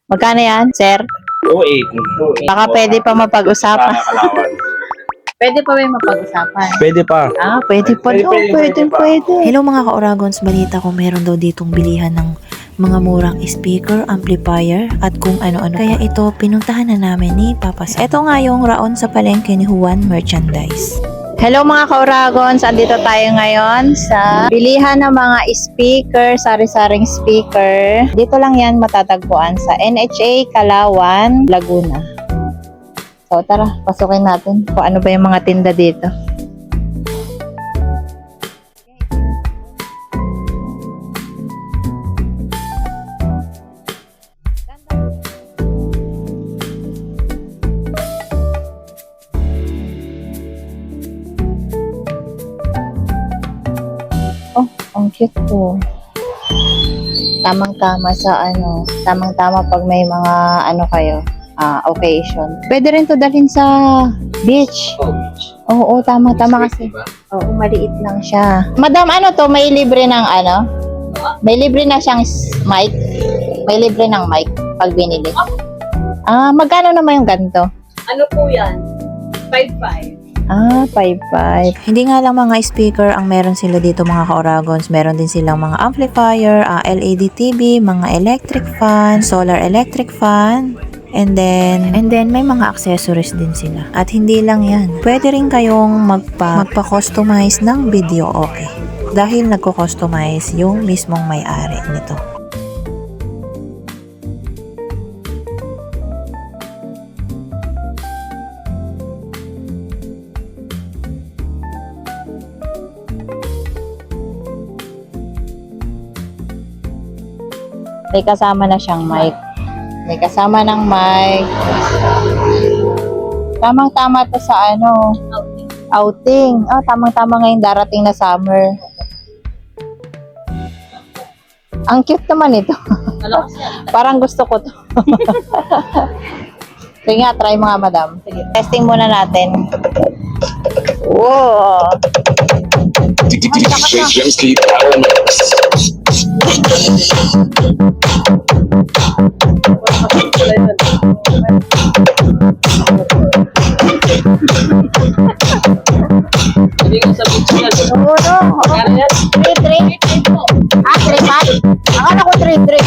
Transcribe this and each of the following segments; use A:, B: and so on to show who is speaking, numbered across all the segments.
A: Magkano yan, sir?
B: 2.8.
A: Baka pwede pa mapag-usapan. Pwede pa ba yung mapag-usapan?
B: Pwede pa.
A: Pwede pa daw. Pwede.
C: Hello mga ka-Oragons, balita ko meron daw ditong bilihan ng mga murang speaker, amplifier, at kung ano-ano. Kaya ito, pinuntahan na namin ni Papa Sam. Ito nga yung raon sa palengke ni Juan Merchandise.
A: Hello mga ka-Oragons, andito tayo ngayon sa bilihan ng mga speaker, sari-saring speaker. Dito lang yan matatagpuan sa NHA Kalawan, Laguna. So tara, pasukin natin kung ano ba yung mga tinda dito. Oh, ang cute po. Tamang-tama sa tamang-tama pag may mga kayo, occasion. Pwede rin to dalhin sa beach. Oo, tama kasi. Oo, maliit lang siya. Madam, may libre ng May libre na siyang mic. May libre ng mic pag binili. Magkano naman yung ganito?
D: Ano po yan? 5.5.
A: 5.5.
C: Hindi nga lang mga speaker ang meron sila dito mga ka-Oragons. Meron din silang mga amplifier, LED TV, mga electric fan, solar electric fan, and then may mga accessories din sila. At hindi lang yan. Pwede rin kayong magpa-customize ng video, okay. Dahil nagko-customize yung mismong may-ari nito.
A: May kasama na siyang mic. May kasama ng mic. Tamang-tama to sa outing. Tamang-tama ngayong darating na summer. Ang cute naman ito. Parang gusto ko to. Sige nga, try mga madam. Sige, testing muna natin. Wow!
D: Hindi ko sabihin ko yan.
A: Oo, no. 3-3. 3-5? Akala ko 3-3.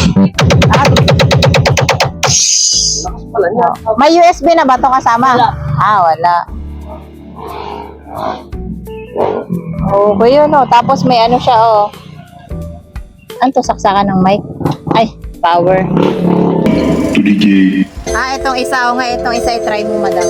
D: Lakas pala niya.
A: May USB na ba ito kasama?
D: Wala.
A: Wala. Okay yun, Tapos may siya, saksakan ng mic. Ay, power. Itong isa, itong isa i-try mo, madam.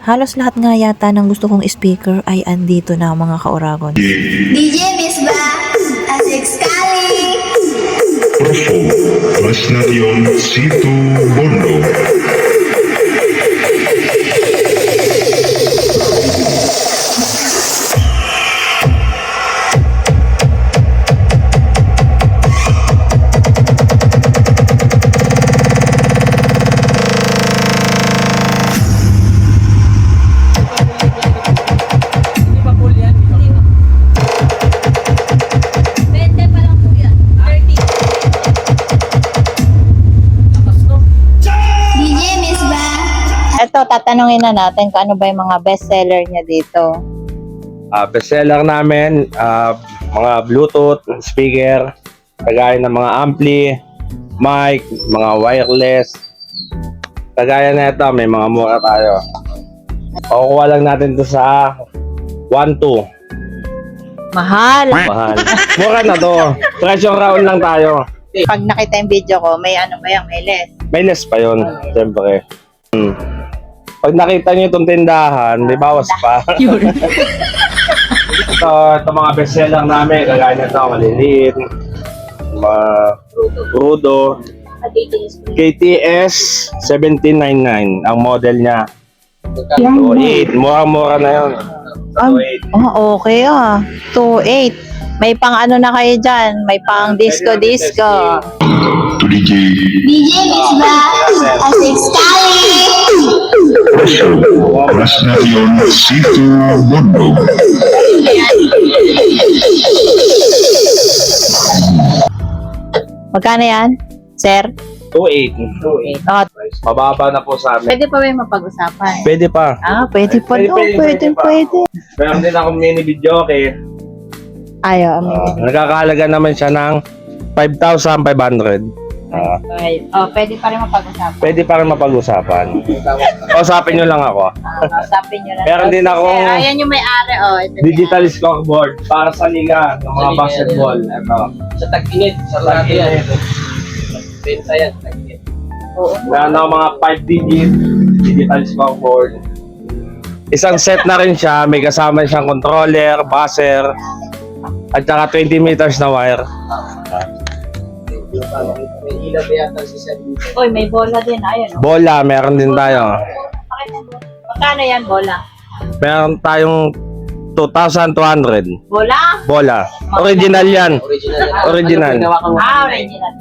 C: Halos lahat nga yata ng gusto kong speaker ay andito na mga ka-Oragons.
E: DJ Miss Bax, Asik sekali.
F: Provo, Kelas Nation Situ Bondo.
A: Ito, tatanungin na natin kung ano ba yung mga bestseller niya dito.
B: Bestseller namin, mga Bluetooth, speaker, kagaya ng mga ampli, mic, mga wireless. Kagaya na ito, may mga mura tayo. Pakukuha lang natin to sa 1.2.
A: Mahal!
B: Mahal. Mura na to. Presyo round lang tayo.
A: Pag nakita yung video ko, may ba yan? May less.
B: May less pa yun, siyempre. Pag nakita niyo itong tindahan, may bawas pa. ito mga bestseller namin, kagaya nito, maliliit, mga Rudo, KTS 1799 ang model niya. So, 8. Mura-mura na yun.
A: Ah,
B: 2.8.
A: okay 2.8. May pang ano na kayo dyan? May pang disco.
F: To DJ
E: DJ Misbah Asik sekali.
F: Rasnation Situ Bondo.
A: Magkano yan, sir?
B: 2.8.
A: Oh,
B: Mababa na po sa amin.
A: pwede pa ba yung mapag-usapan?
B: Pwede pa.
A: Pwede pa daw. Pwede.
B: Meron din akong mini video, okay?
A: Ayaw,
B: Nagkakahalaga naman siya ng 5,500.
A: pwede pa rin mapag-usapan.
B: Pwede pa rin mapag-usapan. Kausapin nyo lang ako.
A: Kausapin nyo lang.
B: Meron din akong
A: Sir, ayan yung may-ari. Ito
B: digital scoreboard para sa liga ng mga basketball. Ito.
D: Sa tag-init. Sa lahat yan. Benta yan. Tag-init.
B: Meron ako mga 5 digit digital scoreboard. Isang set na rin siya. May kasama siyang controller, buzzer, at saka 20 meters na wire.
D: May ilaw ba yata si Sir dito?
A: Oy, may bola din. Ayan.
B: Bola, meron din tayo.
A: Magkano yan, bola?
B: Meron tayong 2,200.
A: Bola?
B: Bola. Original yan. Original.
D: Ginawa kang
A: Original.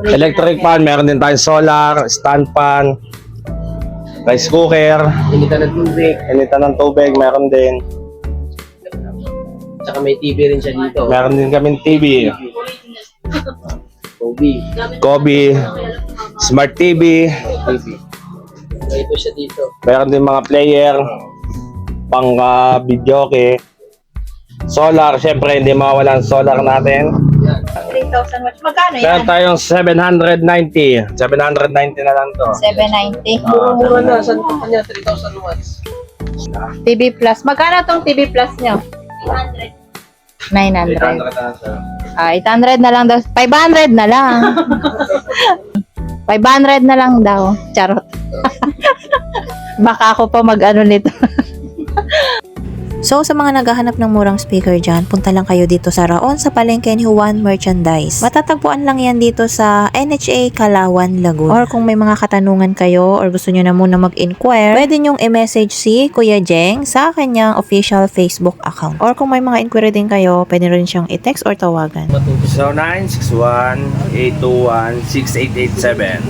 B: Electric fan, meron din tayong solar, stand fan, rice cooker,
D: Initan ng tubig.
B: initan ng tubig, meron din.
D: Tsaka may TV rin siya dito.
B: Meron din kaming TV,
D: Kobe.
B: Kobe, Smart TV,
D: TV. May ito siya dito.
B: meron din mga player, pang videoke, solar, syempre hindi mawala ang solar natin.
A: 3,000 watts. Magkano
B: Meron
A: yan?
B: tayong 790. 790 na lang to.
A: 790.
D: Mura na. Saan pa kanya? 3,000 watts.
A: TV Plus. Magkano tong TV Plus nyo? 900.
B: 800 na lang siya.
A: 800 na lang daw. 500 na lang. 500 na lang daw. Charot. Baka ako pa mag-ano nito.
C: So, sa mga naghahanap ng murang speaker dyan, punta lang kayo dito sa Raon sa palengke ni Juan Merchandise. Matatagpuan lang yan dito sa NHA Kalawan, Lagun. Or kung may mga katanungan kayo or gusto nyo na muna mag-inquire, pwede nyong i-message si Kuya Jeng sa kanyang official Facebook account. Or kung may mga inquiry din kayo, pwede rin siyang i-text or tawagan.
B: So 961-821-6887.